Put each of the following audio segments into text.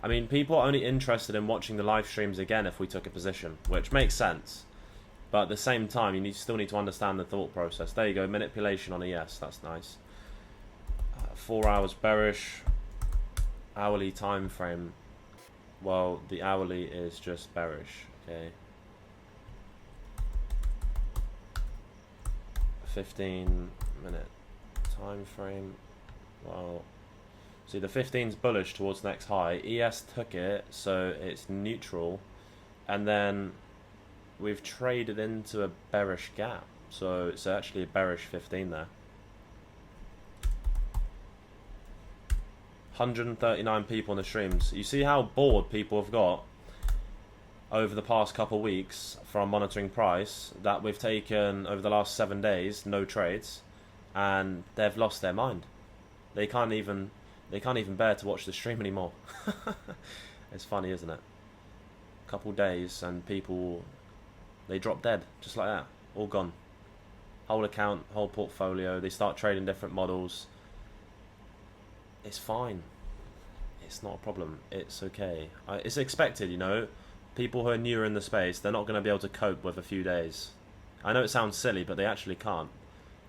I mean, people are only interested in watching the live streams again if we took a position, which makes sense. But at the same time, still need to understand the thought process. There you go, manipulation on a yes, that's nice. 4 hours bearish, hourly time frame. Well, the hourly is just bearish, okay. 15-minute time frame. Well, see, the 15's bullish towards next high. ES took it, so it's neutral, and then we've traded into a bearish gap, so it's actually a bearish 15 there. 139 people on the streams. You see how bored people have got over the past couple weeks from monitoring price, that we've taken over the last 7 days, no trades, and they've lost their mind. They can't even bear to watch the stream anymore. It's funny, isn't it? Couple days and people, they drop dead just like that, all gone. Whole account, whole portfolio. They start trading different models. It's fine. It's not a problem. It's okay. It's expected, you know. People who are newer in the space, they're not going to be able to cope with a few days. I know it sounds silly, but they actually can't.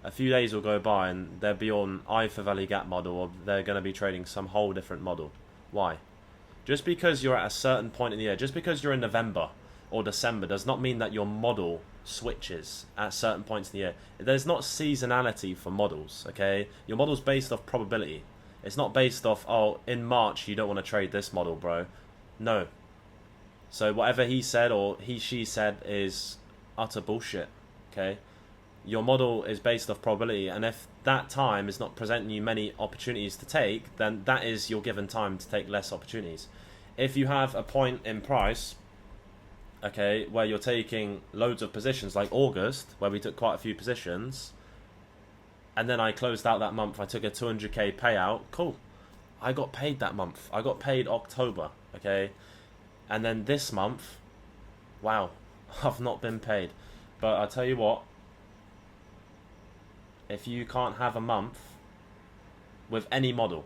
A few days will go by and they'll be on either Valley Gap model, or they're going to be trading some whole different model. Why? Just because you're at a certain point in the year, just because you're in November or December, does not mean that your model switches at certain points in the year. There's not seasonality for models, okay? Your model's based off probability. It's not based off, oh, in March you don't want to trade this model, bro. No. So whatever he said or she said is utter bullshit, okay? Your model is based off probability, and if that time is not presenting you many opportunities to take, then that is your given time to take less opportunities. If you have a point in price, okay, where you're taking loads of positions, like August, where we took quite a few positions, and then I closed out that month, I took a 200k payout, cool. I got paid that month. I got paid October, okay? And then this month, wow, I've not been paid. But I tell you what, if you can't have a month with any model,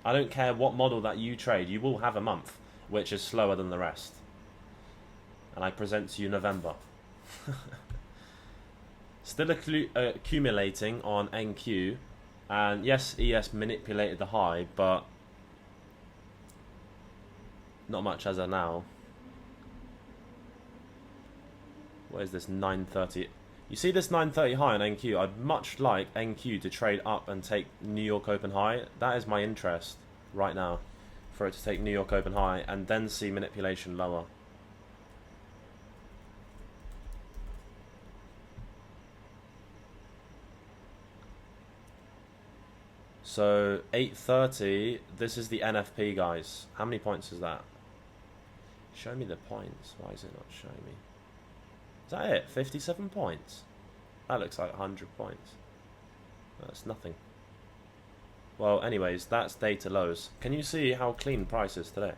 I don't care what model that you trade, you will have a month which is slower than the rest. And I present to you November. Still accumulating on NQ, and yes, ES manipulated the high, but not much as of now. What is this 930? You see this 930 high on NQ? I'd much like NQ to trade up and take New York Open high. That is my interest right now, for it to take New York Open high and then see manipulation lower. So 830, this is the NFP, guys. How many points is that? Show me the points. Why is it not showing me? Is that it? 57 points? That looks like 100 points. That's nothing. Well, anyways, that's data lows. Can you see how clean price is today?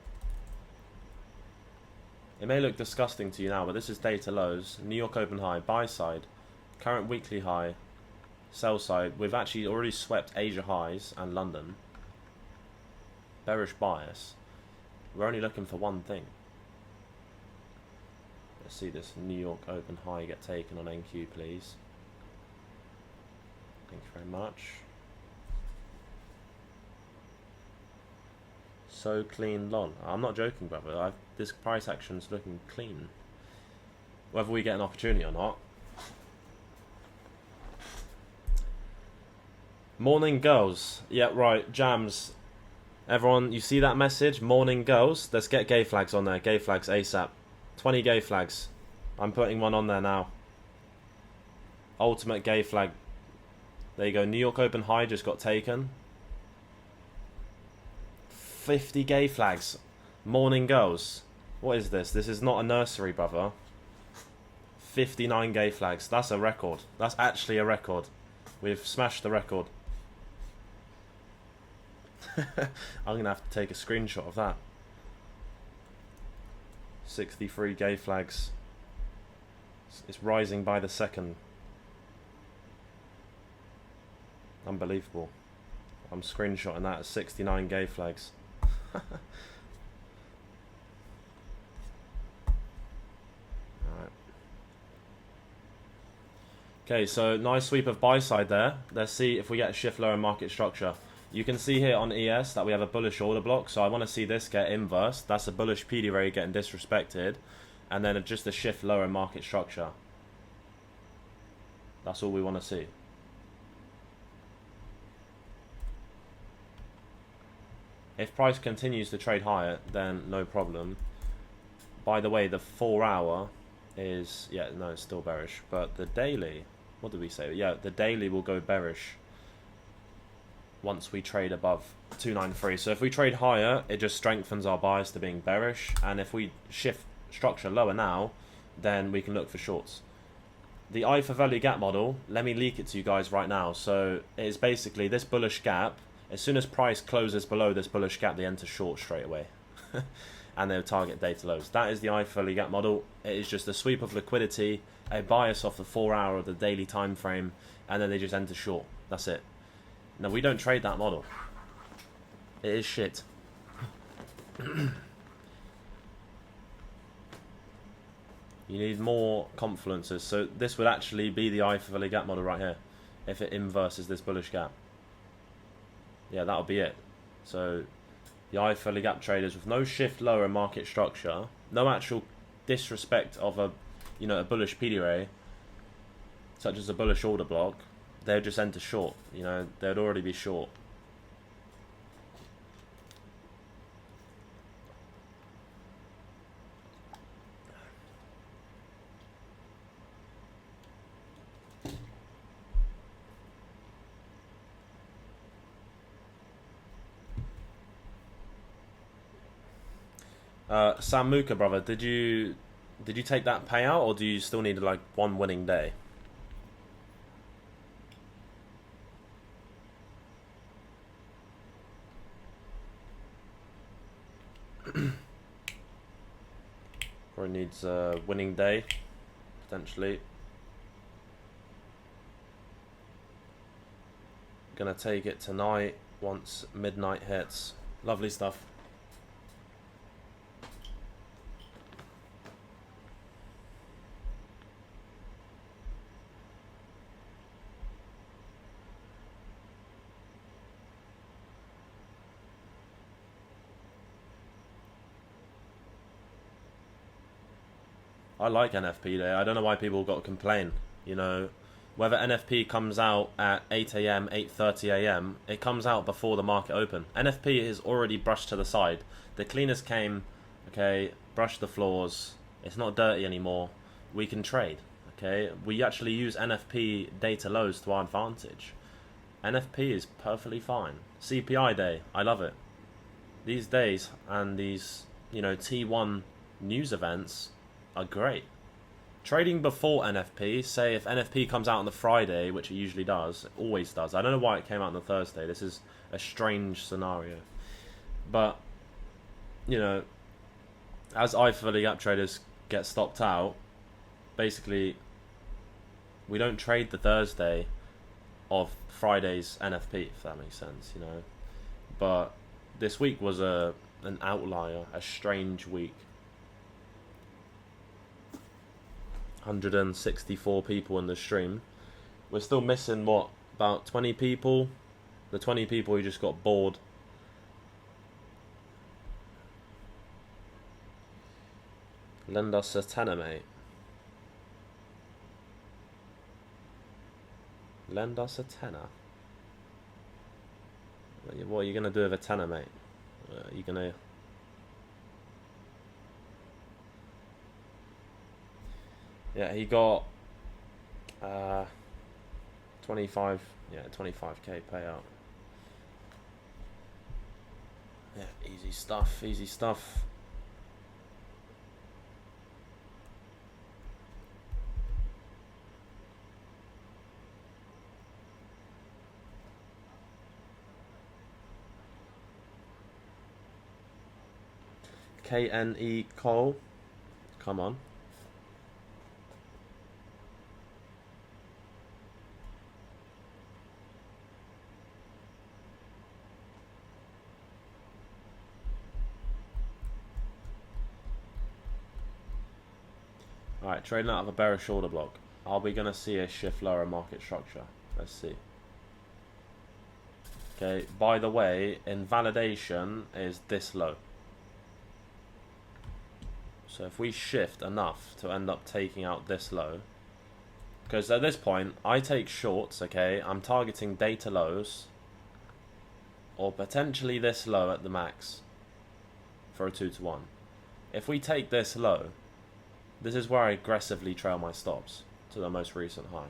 It may look disgusting to you now, but this is data lows. New York Open high, buy side, current weekly high, sell side. We've actually already swept Asia highs and London. Bearish bias. We're only looking for one thing. Let's see this New York Open high get taken on NQ, please. Thank you very much. So clean, lol. I'm not joking, brother. This price action's looking clean. Whether we get an opportunity or not. Morning girls. Yeah, right. Jams. Everyone, you see that message? Morning girls. Let's get gay flags on there. Gay flags ASAP. 20 gay flags. I'm putting one on there now. Ultimate gay flag. There you go. New York Open high just got taken. 50 gay flags. Morning girls. What is this? This is not a nursery, brother. 59 gay flags. That's a record. That's actually a record. We've smashed the record. I'm going to have to take a screenshot of that. 63 gay flags. It's rising by the second. Unbelievable. I'm screenshotting that as 69 gay flags. Okay, so nice sweep of buy side there. Let's see if we get a shift lower in market structure. You can see here on ES that we have a bullish order block, so I want to see this get inversed. That's a bullish PD ray getting disrespected, and then just a shift lower in market structure. That's all we want to see. If price continues to trade higher, then no problem. By the way, the 4 hour is, yeah, no, it's still bearish, but the daily, what did we say? Yeah, the daily will go bearish once we trade above 293. So if we trade higher, it just strengthens our bias to being bearish, and if we shift structure lower now, then we can look for shorts. The I for value gap model, let me leak it to you guys right now. So it is basically this bullish gap. As soon as price closes below this bullish gap, they enter short straight away. And they'll target data lows. That is the I for value gap model. It is just a sweep of liquidity, a bias off the 4 hour of the daily time frame, and then they just enter short. That's it. No, we don't trade that model. It is shit. You need more confluences. So this would actually be the I for value gap model right here, if it inverses this bullish gap. Yeah, that'll be it. So the I for value gap traders with no shift lower in market structure, no actual disrespect of a, you know, a bullish PD ray, such as a bullish order block, they'll just enter short. You know, they'd already be short. Sam Muka, brother, did you take that payout, or do you still need like one winning day? Probably needs a winning day, potentially. Gonna take it tonight once midnight hits. Lovely stuff. I like NFP day. I don't know why people got to complain. You know, whether NFP comes out at 8 AM, 8:30 AM, it comes out before the market open. NFP is already brushed to the side. The cleaners came, okay, brushed the floors. It's not dirty anymore. We can trade, okay? We actually use NFP data lows to our advantage. NFP is perfectly fine. CPI day, I love it. These days and these, you know, T1 news events are great. Trading before NFP, say if NFP comes out on the Friday, which it usually does, it always does. I don't know why it came out on the Thursday. This is a strange scenario. But, you know, as I for the gap traders get stopped out, basically, we don't trade the Thursday of Friday's NFP, if that makes sense, you know. But this week was an outlier, a strange week. 164 people in the stream. We're still missing, what, about 20 people? The 20 people who just got bored. Lend us a tenner, mate. Lend us a tenner. What are you going to do with a tenner, mate? Are you going to... Yeah, he got 25, yeah, 25k payout. Yeah, easy stuff, easy stuff. KNE Cole, come on. Alright, trading out of a bearish order block. are we going to see a shift lower market structure? Let's see. Okay, by the way, invalidation is this low. So if we shift enough to end up taking out this low, because at this point, I take shorts, okay? I'm targeting data lows, or potentially this low at the max for a 2-to-1. If we take this low, this is where I aggressively trail my stops to the most recent high.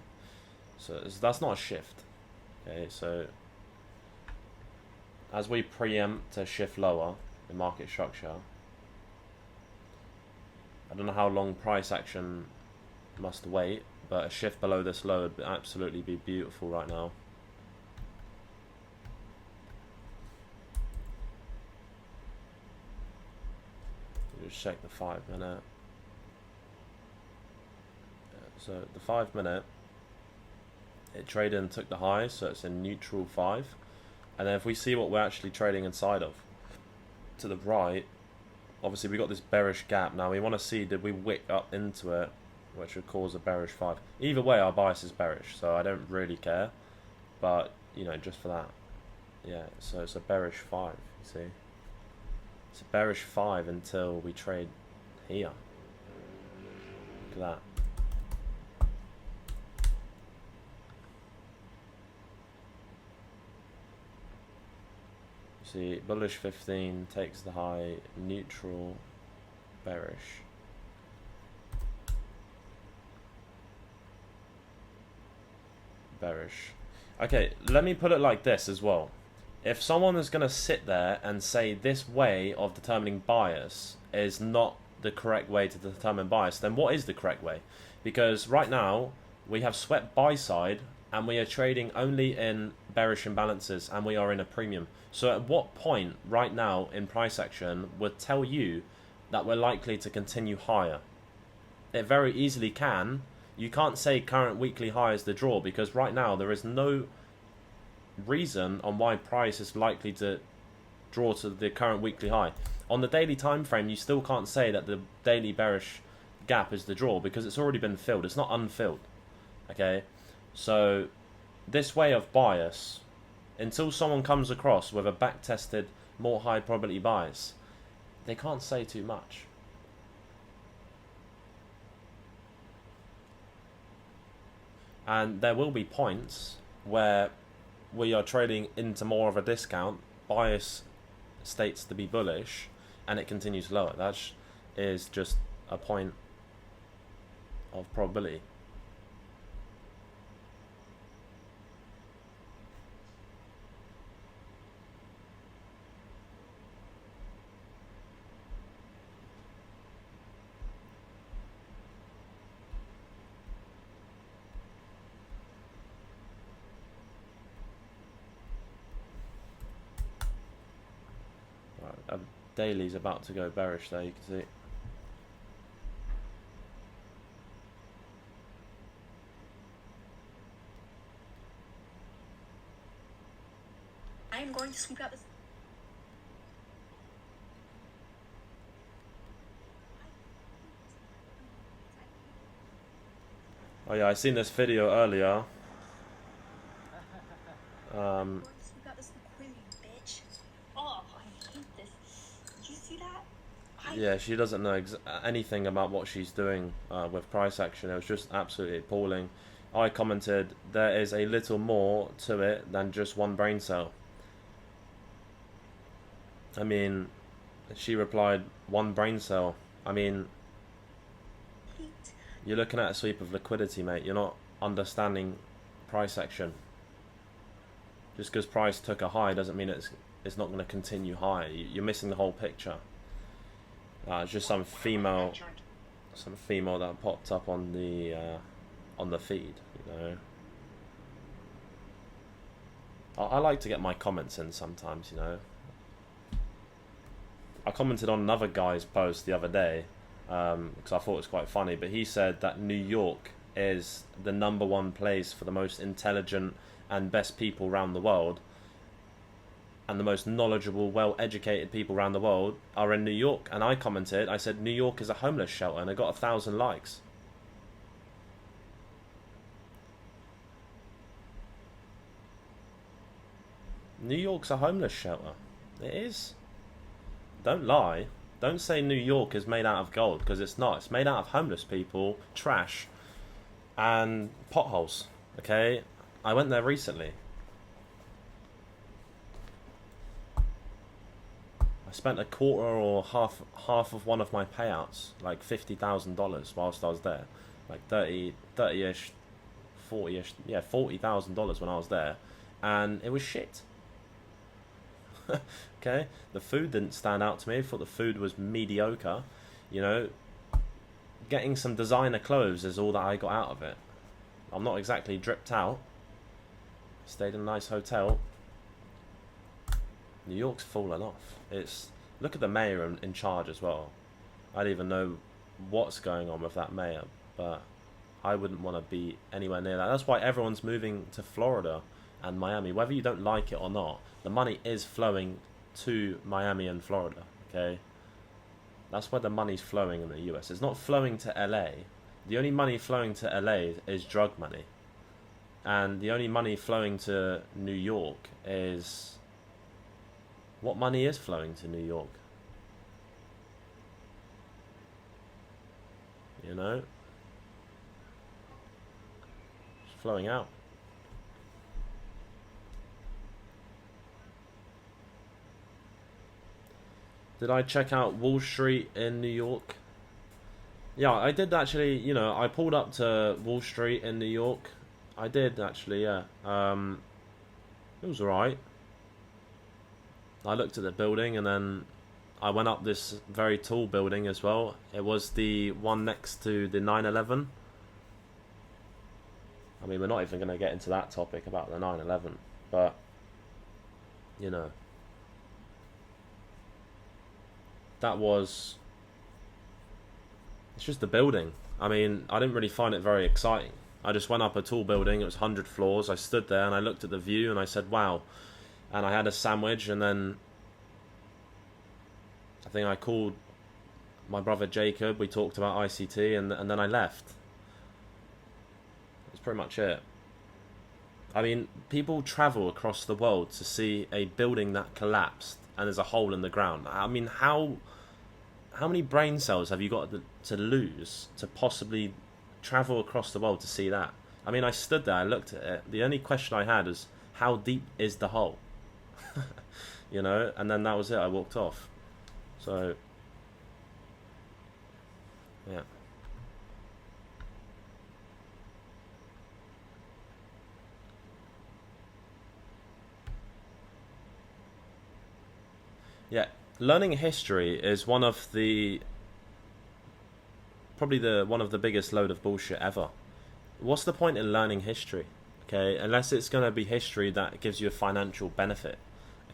So that's not a shift. Okay, so as we preempt to shift lower in market structure, I don't know how long price action must wait, but a shift below this low would absolutely be beautiful right now. Just check the 5 minute. So the 5 minute, it traded and took the high, so it's in neutral 5. And then if we see what we're actually trading inside of, to the right, obviously we got this bearish gap. Now we want to see, did we wick up into it, which would cause a bearish 5. Either way, our bias is bearish, so I don't really care. But, you know, just for that. Yeah, so it's a bearish 5, you see. It's a bearish 5 until we trade here. Look at that. See, bullish 15 takes the high, neutral, bearish. Bearish. Okay, let me put it like this as well. If someone is going to sit there and say this way of determining bias is not the correct way to determine bias, then what is the correct way? Because right now, we have swept buy side and we are trading only in bearish imbalances and we are in a premium. So at what point right now in price action would tell you that we're likely to continue higher? It very easily can. You can't say current weekly high is the draw, because right now there is no reason on why price is likely to draw to the current weekly high. On the daily time frame, you still can't say that the daily bearish gap is the draw, because it's already been filled. It's not unfilled. Okay, so this way of bias, until someone comes across with a back-tested, more high probability bias, they can't say too much. And there will be points where we are trading into more of a discount, bias states to be bullish, and it continues lower. That is just a point of probability. Daily's about to go bearish there, you can see. I am going to sweep out this. Oh yeah, I seen this video earlier. Yeah, she doesn't know anything about what she's doing with price action. It was just absolutely appalling. I commented, there is a little more to it than just one brain cell. I mean, she replied, one brain cell. I mean, you're looking at a sweep of liquidity, mate. You're not understanding price action. Just because price took a high doesn't mean it's not going to continue high. You're missing the whole picture. It's just some female that popped up on the feed, you know. I like to get my comments in sometimes, you know. I commented on another guy's post the other day because I thought it was quite funny, but he said that New York is the #1 place for the most intelligent and best people around the world, and the most knowledgeable, well-educated people around the world are in New York. And I commented, I said, New York is a homeless shelter, and I got 1,000 likes. New York's a homeless shelter. It is. Don't lie. Don't say New York is made out of gold, because it's not. It's made out of homeless people, trash, and potholes. Okay? I went there recently. I spent a quarter or half of one of my payouts, like $50,000 whilst I was there. Like 30-ish, 40-ish, yeah, $40,000 when I was there. And it was shit. Okay? The food didn't stand out to me. I thought the food was mediocre. You know, getting some designer clothes is all that I got out of it. I'm not exactly dripped out. Stayed in a nice hotel. New York's fallen off. It's, look at the mayor in charge as well. I don't even know what's going on with that mayor, but I wouldn't want to be anywhere near that. That's why everyone's moving to Florida and Miami. Whether you don't like it or not, the money is flowing to Miami and Florida, okay? That's where the money's flowing in the US. It's not flowing to LA. The only money flowing to LA is drug money. And the only money flowing to New York is... What money is flowing to New York? You know? It's flowing out. Did I check out Wall Street in New York? Yeah, I did actually, you know, I pulled up to Wall Street in New York. I did actually, yeah. It was alright. I looked at the building and then I went up this very tall building as well. It was the one next to the 9/11. I mean, we're not even going to get into that topic about the 9/11, but, you know. That was... It's just the building. I mean, I didn't really find it very exciting. I just went up a tall building, it was 100 floors. I stood there and I looked at the view and I said, wow. And I had a sandwich and then I think I called my brother Jacob. We talked about ICT and then I left. That's pretty much it. I mean, people travel across the world to see a building that collapsed and there's a hole in the ground. I mean, how many brain cells have you got to lose to possibly travel across the world to see that? I mean, I stood there, I looked at it. The only question I had is, how deep is the hole? You know, and then that was it. I walked off. So, yeah. Yeah, learning history is one of the one of the biggest load of bullshit ever. What's the point in learning history? Okay, unless it's going to be history that gives you a financial benefit.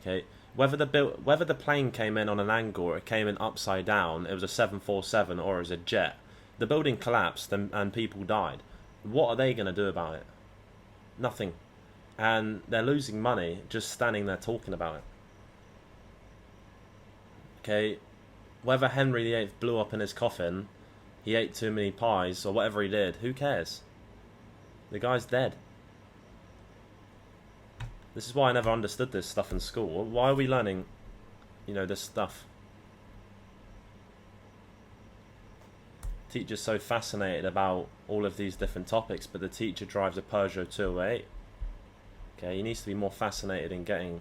Okay, whether the plane came in on an angle or it came in upside down, it was a 747 or it was a jet. The building collapsed and people died. What are they going to do about it? Nothing. And they're losing money just standing there talking about it. Okay, whether Henry VIII blew up in his coffin, he ate too many pies, or whatever he did, who cares? The guy's dead. This is why I never understood this stuff in school. Why are we learning, you know, this stuff? Teacher's so fascinated about all of these different topics, but the teacher drives a Peugeot 208. Okay, he needs to be more fascinated in getting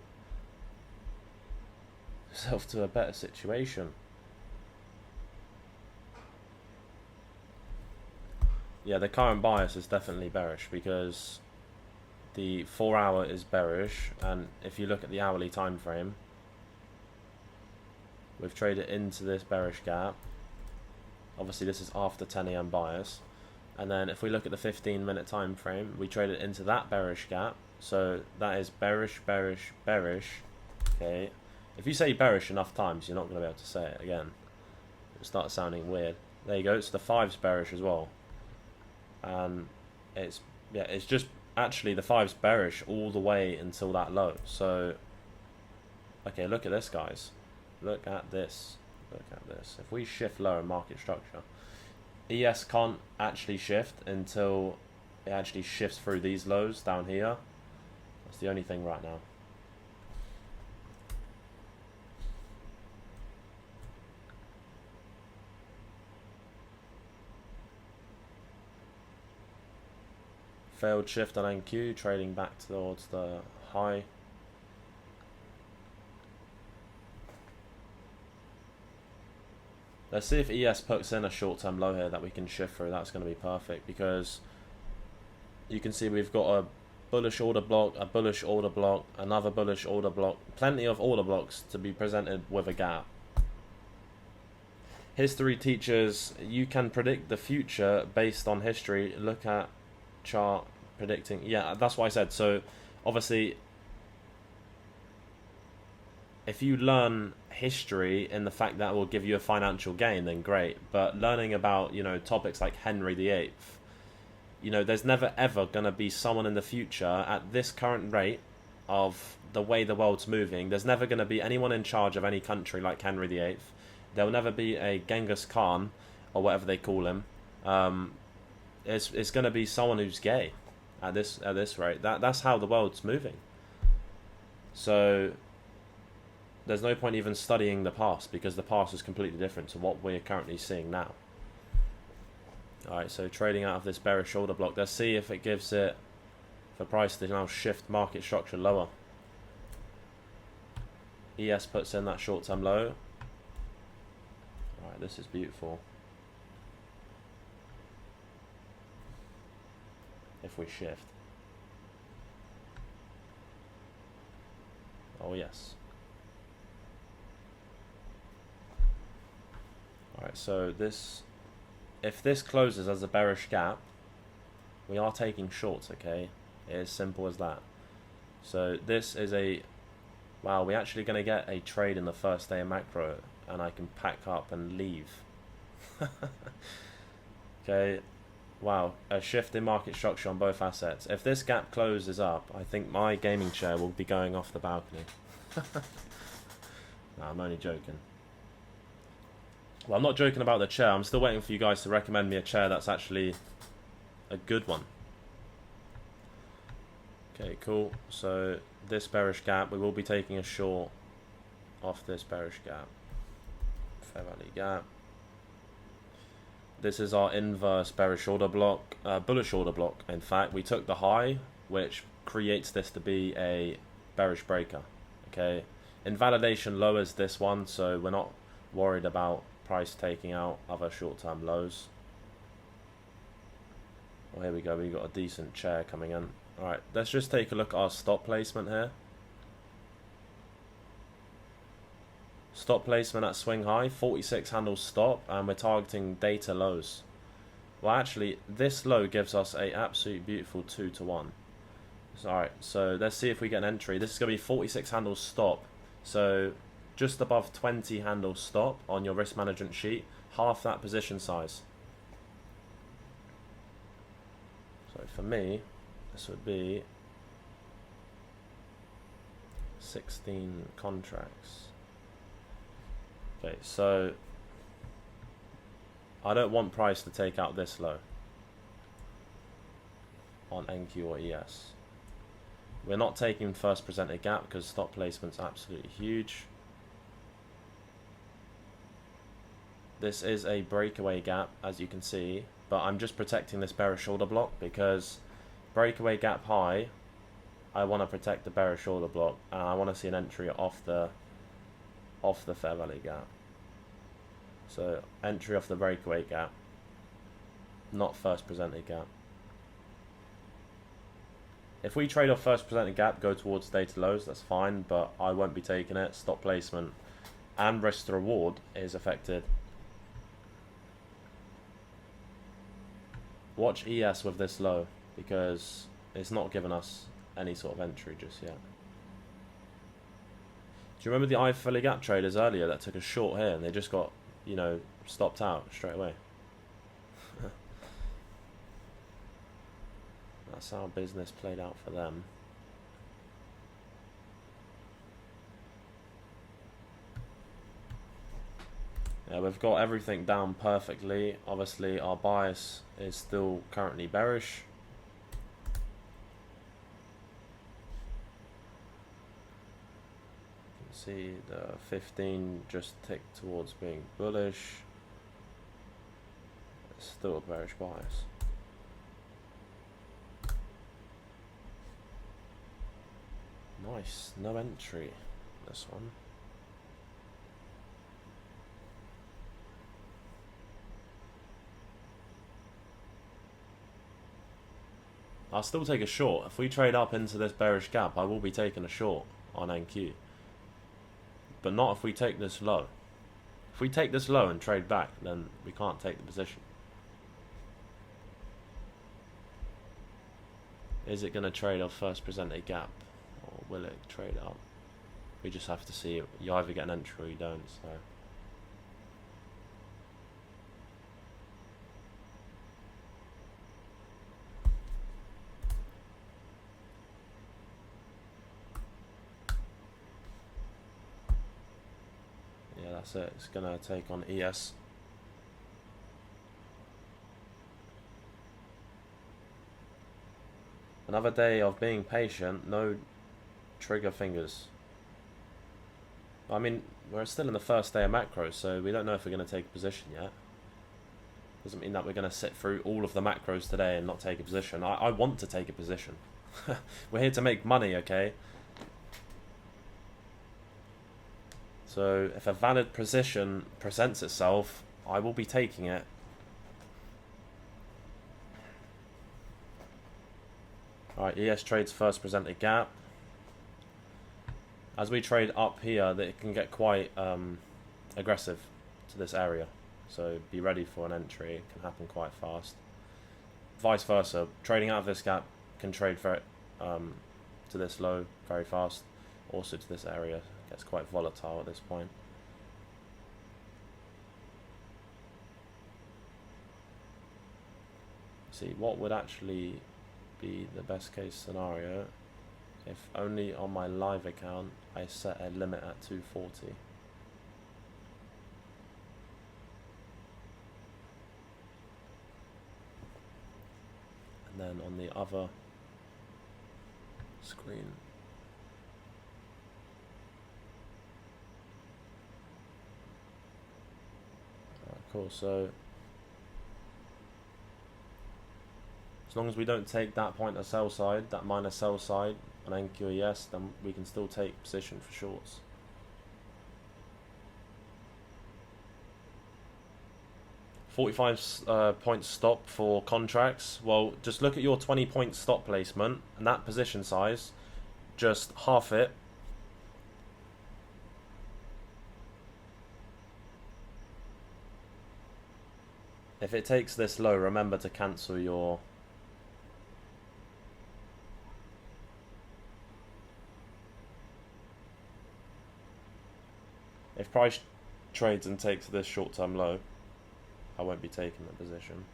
himself to a better situation. Yeah, the current bias is definitely bearish because the 4 hour is bearish, and if you look at the hourly time frame, we've traded into this bearish gap. Obviously this is after 10 AM bias, and then if we look at the 15-minute time frame, we traded into that bearish gap. So that is bearish, bearish, bearish. Okay, if you say bearish enough times, you're not going to be able to say it again. It'll start sounding weird. There you go. So the 5's bearish as well, and it's just actually the 5's bearish all the way until that low. So okay, look at this, guys. Look at this. Look at this. If we shift lower in market structure, ES can't actually shift until it actually shifts through these lows down here. That's the only thing right now. Failed shift on NQ, trading back towards the high. Let's see if ES puts in a short-term low here that we can shift through. That's going to be perfect because you can see we've got a bullish order block, a bullish order block, another bullish order block, plenty of order blocks to be presented with a gap. History teaches you can predict the future based on history. Look at chart predicting. Yeah, that's what I said. So obviously if you learn history in the fact that will give you a financial gain, then great. But learning about, you know, topics like Henry VIII, you know, there's never ever going to be someone in the future at this current rate of the way the world's moving. There's never going to be anyone in charge of any country like Henry VIII. There will never be a Genghis Khan or whatever they call him. It's going to be someone who's gay at this rate. That's how the world's moving. So there's no point even studying the past because the past is completely different to what we're currently seeing now. Alright, so trading out of this bearish order block. Let's see if it gives it for price to now shift market structure lower. ES puts in that short-term low. Alright, this is beautiful. If we shift. Oh yes. Alright, so this, if this closes as a bearish gap, we are taking shorts, okay? It is simple as that. So this is a, wow, we're actually going to get a trade in the first day of macro, and I can pack up and leave. Okay, wow, a shift in market structure on both assets. If this gap closes up, I think my gaming chair will be going off the balcony. No, I'm only joking. Well, I'm not joking about the chair. I'm still waiting for you guys to recommend me a chair that's actually a good one. Okay, cool. So this bearish gap, we will be taking a short off this bearish gap. Fair value gap. This is our inverse bearish order block, bullish order block. In fact, we took the high, which creates this to be a bearish breaker. Okay, invalidation lowers this one, so we're not worried about price taking out other short-term lows. Well, here we go. We've got a decent chair coming in. All right, let's just take a look at our stop placement here. Stop placement at swing high, 46 handles stop, and we're targeting data lows. Well, actually, this low gives us a absolute beautiful 2-to-1. Alright, so let's see if we get an entry. This is going to be 46 handles stop, so just above 20 handles stop on your risk management sheet, half that position size. So for me, this would be 16 contracts. Okay, so I don't want price to take out this low on NQ or ES. We're not taking first presented gap because stop placement's absolutely huge. This is a breakaway gap, as you can see, but I'm just protecting this bearish order block because breakaway gap high, I want to protect the bearish order block, and I want to see an entry off the fair value gap. So entry off the breakaway gap, not first presented gap. If we trade off first presented gap, go towards data lows, that's fine, but I won't be taking it. Stop placement and risk to reward is affected. Watch ES with this low because it's not giving us any sort of entry just yet. Do you remember the I-Philly gap traders earlier that took a short here and they just got, you know, stopped out straight away? That's how business played out for them. Yeah, we've got everything down perfectly. Obviously, our bias is still currently bearish. See the 15 just ticked towards being bullish. It's still a bearish bias. Nice, no entry. This one. I'll still take a short. If we trade up into this bearish gap, I will be taking a short on NQ. But not if we take this low. If we take this low and trade back, then we can't take the position. Is it going to trade off first presented gap? Or will it trade up? We just have to see. You either get an entry or you don't, so... yeah, that's it. It's going to take on ES. Another day of being patient, no trigger fingers. I mean, we're still in the first day of macros, so we don't know if we're going to take a position yet. Doesn't mean that we're going to sit through all of the macros today and not take a position. I want to take a position. We're here to make money, okay? So if a valid position presents itself, I will be taking it. Alright, ES trades first presented gap. As we trade up here, it can get quite aggressive to this area. So be ready for an entry. It can happen quite fast. Vice versa. Trading out of this gap can trade very, to this low very fast. Also to this area. It gets quite volatile at this point. See, what would actually be the best case scenario if only on my live account I set a limit at 240. And then on the other screen, alright, cool. So as long as we don't take that point of sell side, that minus sell side on NQES, then we can still take position for shorts. $45 point stop for contracts. Well, just look at your 20-point stop placement and that position size. Just half it. If it takes this low, remember to cancel your... If price trades and takes this short-term low, I won't be taking the position.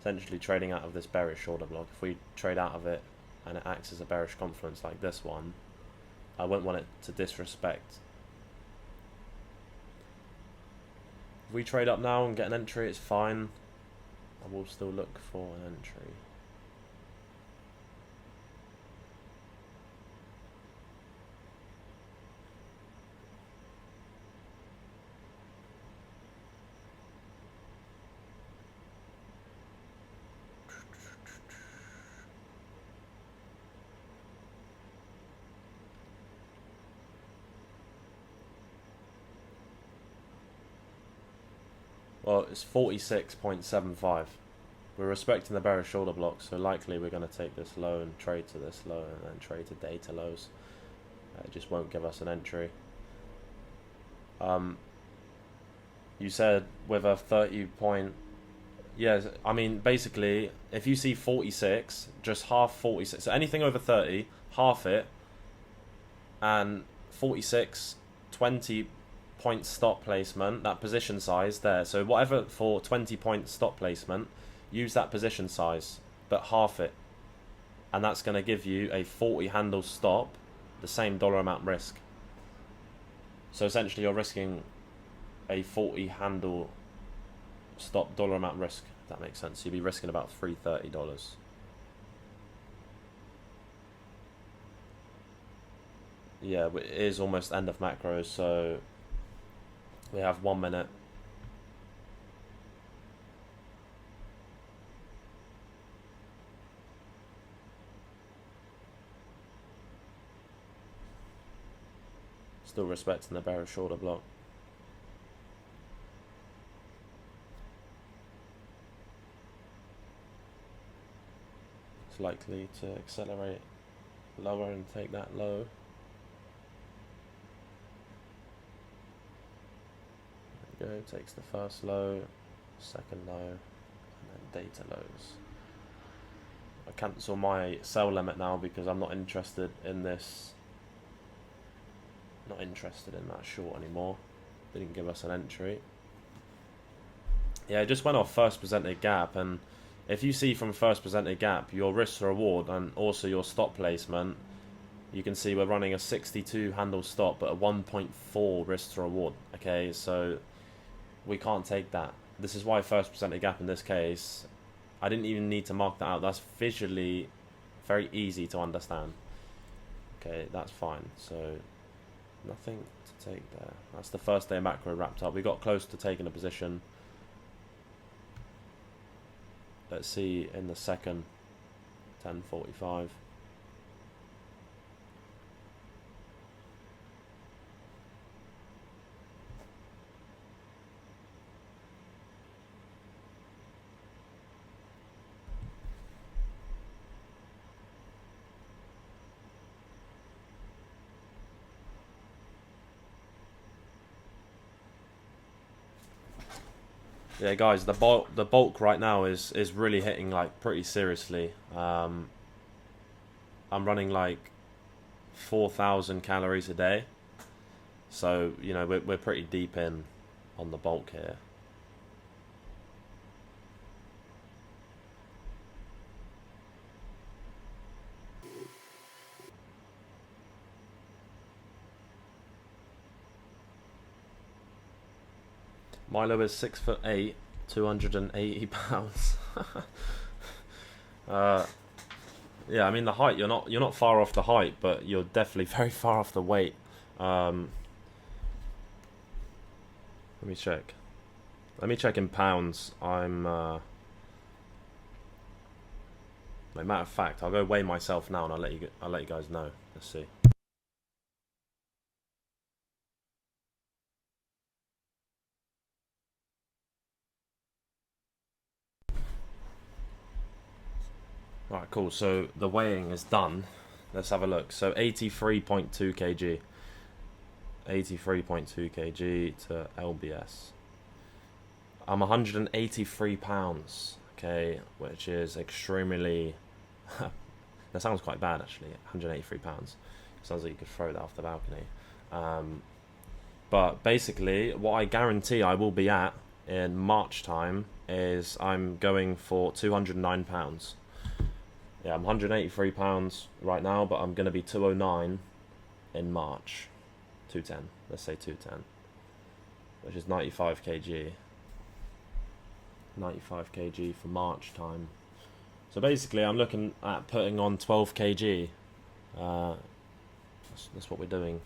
Essentially trading out of this bearish order block. If we trade out of it and it acts as a bearish confluence like this one, I wouldn't want it to disrespect. If we trade up now and get an entry, it's fine. I will still look for an entry. Well, it's 46.75. We're respecting the bearish order block, so likely we're going to take this low and trade to this low and then trade to data lows. It just won't give us an entry. You said with a 30 point... Yeah, I mean, basically, if you see 46, just half 46. So anything over 30, half it. And 46, 20 point stop placement, that position size there. So whatever for 20 point stop placement, use that position size, but half it. And that's going to give you a 40 handle stop, the same dollar amount risk. So essentially you're risking a 40 handle stop dollar amount risk, if that makes sense. You'd be risking about $330. Yeah, it is almost end of macros, so we have 1 minute. Still respecting the bearer shoulder block. It's likely to accelerate lower and take that low. There we go, takes the first low, second low, and then data lows. I cancel my sell limit now because I'm not interested in this. Not interested in that short anymore. Didn't give us an entry. Yeah, it just went off first presented gap, and if you see from first presented gap your risk to reward and also your stop placement, you can see we're running a 62 handle stop but a 1.4 risk to reward. Okay, so we can't take that. This is why first presented gap in this case, I didn't even need to mark that out. That's visually very easy to understand. Okay, that's fine. So nothing to take there. That's the first day macro wrapped up. We got close to taking a position. Let's see in the second. 10:45. Yeah, guys, the bulk right now is really hitting like pretty seriously. I'm running like 4,000 calories a day, so you know we're pretty deep in on the bulk here. Milo is 6'8", 280 pounds. Yeah, I mean the height. You're not far off the height, but you're definitely very far off the weight. Let me check. Let me check in pounds. I'm. Like, matter of fact, I'll go weigh myself now, and I'll let you guys know. Let's see. Alright, cool. So the weighing is done. Let's have a look. So 83.2 kg. 83.2 kg to LBS. I'm 183 pounds, okay, which is extremely... that sounds quite bad, actually, 183 pounds. Sounds like you could throw that off the balcony. But basically, what I guarantee I will be at in March time is I'm going for 209 pounds. Yeah, I'm 183 pounds right now, but I'm going to be 209 in March. 210, let's say 210, which is 95 kg. 95 kg for March time. So basically, I'm looking at putting on 12 kg. That's what we're doing.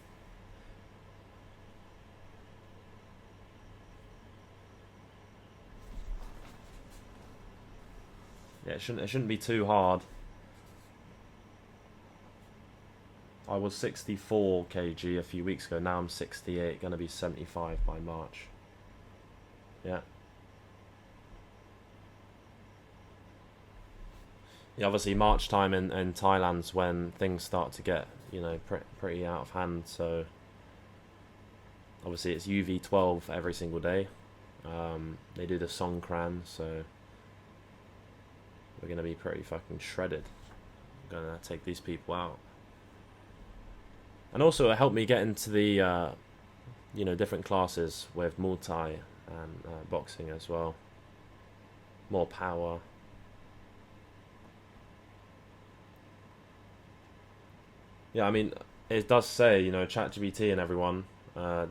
Yeah, it shouldn't be too hard. I was 64 kg a few weeks ago. Now I'm 68. Gonna be 75 by March. Yeah. Yeah, obviously March time in Thailand's when things start to get, you know, pretty out of hand. So obviously it's UV12 every single day. They do the Songkran, so we're gonna be pretty fucking shredded. I'm gonna take these people out. And also it helped me get into the, you know, different classes with Muay Thai and boxing as well. More power. Yeah, I mean, it does say, you know, ChatGPT and everyone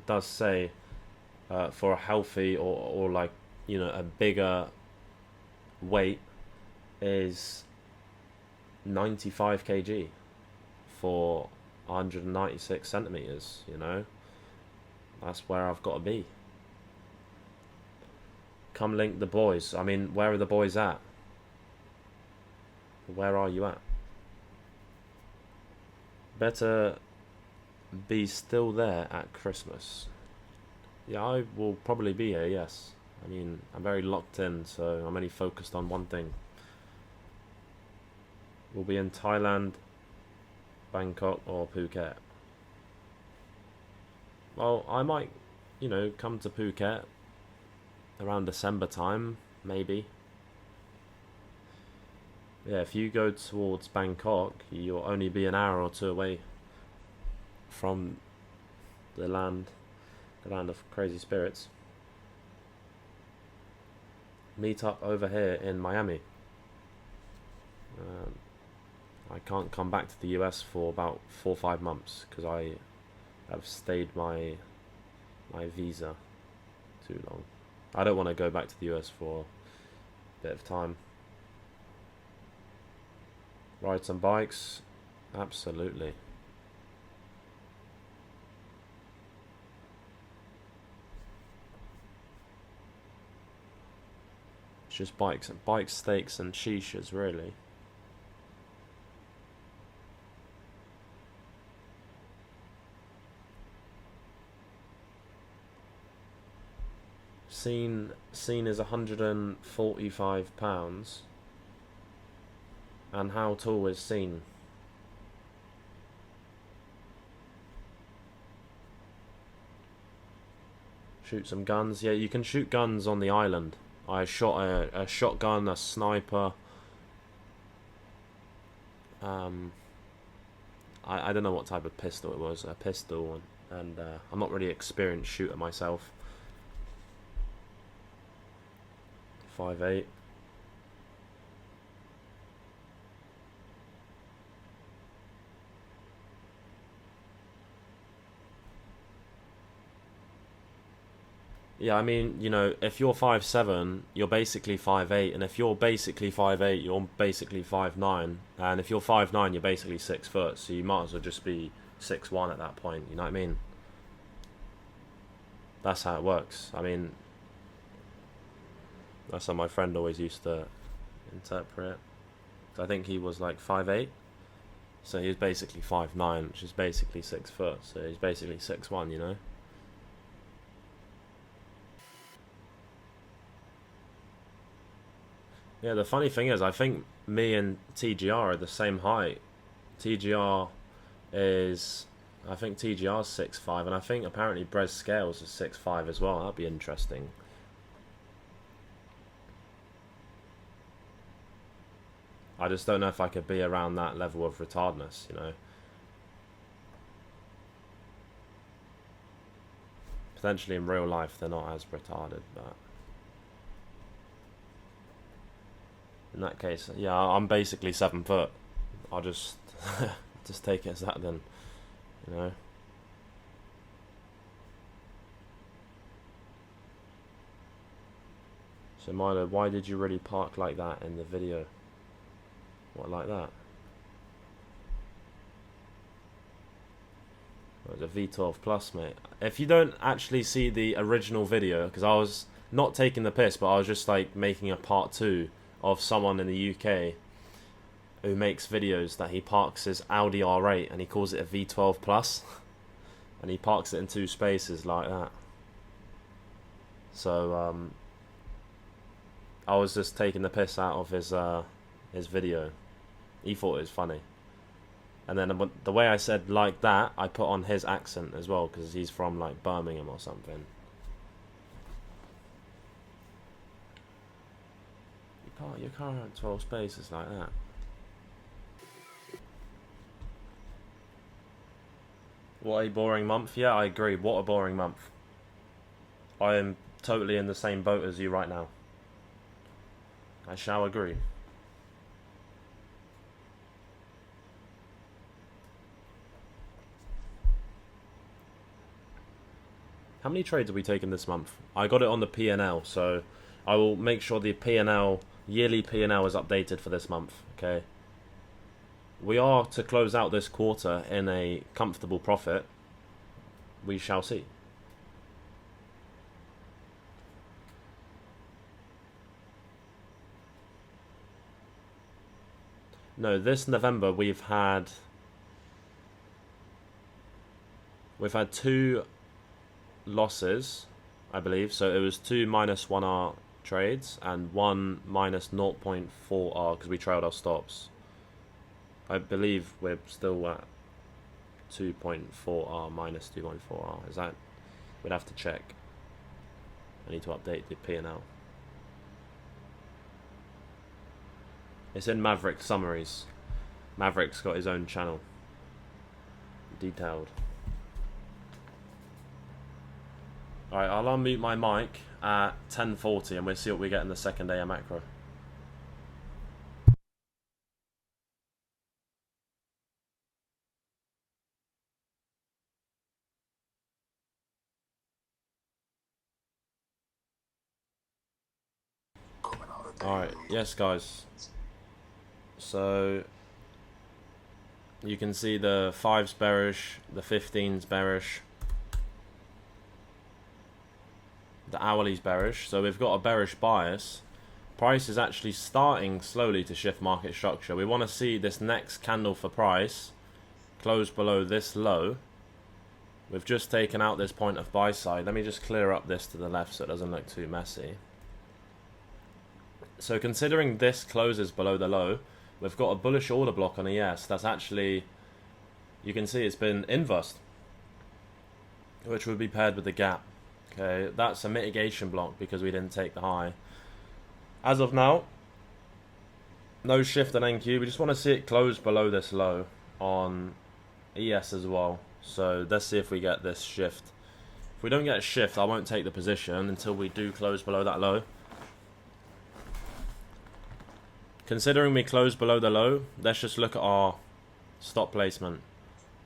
does say for a healthy or like, you know, a bigger weight is 95 kg for 196 centimeters, you know. That's where I've got to be. Come link the boys. I mean, where are the boys at? Where are you at? Better be still there at Christmas? Yeah, I will probably be here, yes. I mean, I'm very locked in, so I'm only focused on one thing. We'll be in Thailand, Bangkok, or Phuket. Well, I might, come to Phuket around December time, maybe. Yeah, if you go towards Bangkok, you'll only be an hour or two away from the land of crazy spirits. Meet up over here in Miami. I can't come back to the US for about 4 or 5 months because I have stayed my visa too long. I don't want to go back to the US for a bit of time. Ride some bikes? Absolutely. It's just bikes, steaks, and shishas, really. Scene is £145. And how tall is Scene? Shoot some guns. Yeah, you can shoot guns on the island. I shot a shotgun, a sniper. I don't know what type of pistol it was. A pistol, and I'm not really experienced shooter myself. 5'8". Yeah, I mean, if you're 5'7", you're basically 5'8", and if you're basically 5'8", you're basically 5'9", and if you're 5'9", you're basically 6 foot, so you might as well just be 6'1" at that point, you know what I mean? That's how it works. I mean, that's how my friend always used to interpret it. So I think he was like 5'8", so he was basically 5'9", which is basically 6 foot, so he's basically 6'1", you know? Yeah, the funny thing is, I think me and TGR are the same height. TGR I think TGR's 6'5", and I think apparently Brez Scales is 6'5" as well. That'd be interesting. I just don't know if I could be around that level of retardedness, Potentially in real life they're not as retarded, but in that case, yeah, I'm basically 7 foot. I'll just just take it as that then, So Milo, why did you really park like that in the video? What, like that? It's a V12 Plus, mate. If you don't actually see the original video, because I was not taking the piss, but I was just like making a part 2 of someone in the UK who makes videos that he parks his Audi R8 and he calls it a V12 Plus, and he parks it in 2 spaces like that. So I was just taking the piss out of his video. He thought it was funny. And then the way I said like that, I put on his accent as well, because he's from like Birmingham or something. You park your car in 12 spaces like that. What a boring month. Yeah, I agree. What a boring month. I am totally in the same boat as you right now. I shall agree. How many trades are we taking this month? I got it on the P&L, so I will make sure the P&L, yearly P&L is updated for this month, okay? We are to close out this quarter in a comfortable profit. We shall see. No, this November we've had we've had 2 losses, I believe. So it was 2 -1R trades and 1 -0.4R because we trailed our stops. I believe we're still at 2.4R minus 2.4R. Is that? We'd have to check. I need to update the P&L. It's in Maverick summaries. Maverick's got his own channel. Detailed. Alright, I'll unmute my mic at 10:40 and we'll see what we get in the second day of macro. Alright, yes guys. So you can see the 5's bearish, the 15's bearish, the hourly's bearish. So we've got a bearish bias. Price is actually starting slowly to shift market structure. We want to see this next candle for price close below this low. We've just taken out this point of buy side. Let me just clear up this to the left so it doesn't look too messy. So considering this closes below the low, we've got a bullish order block on ES. That's actually, you can see it's been inversed, which would be paired with the gap. Okay, that's a mitigation block because we didn't take the high. As of now, no shift on NQ. We just want to see it close below this low on ES as well. So let's see if we get this shift. If we don't get a shift, I won't take the position until we do close below that low. Considering we closed below the low, let's just look at our stop placement.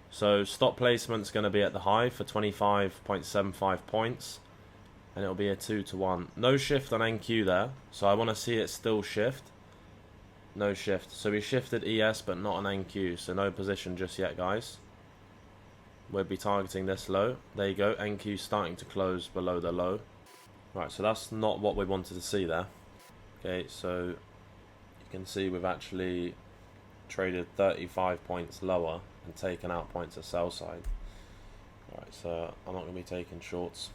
So stop placement's going to be at the high for 25.75 points. And it'll be a 2-to-1. No shift on NQ there. So I want to see it still shift. No shift. So we shifted ES but not on NQ. So no position just yet, guys. We'll be targeting this low. There you go. NQ starting to close below the low. Right, so that's not what we wanted to see there. Okay, so you can see we've actually traded 35 points lower and taken out points at sell side. Alright, so I'm not going to be taking shorts.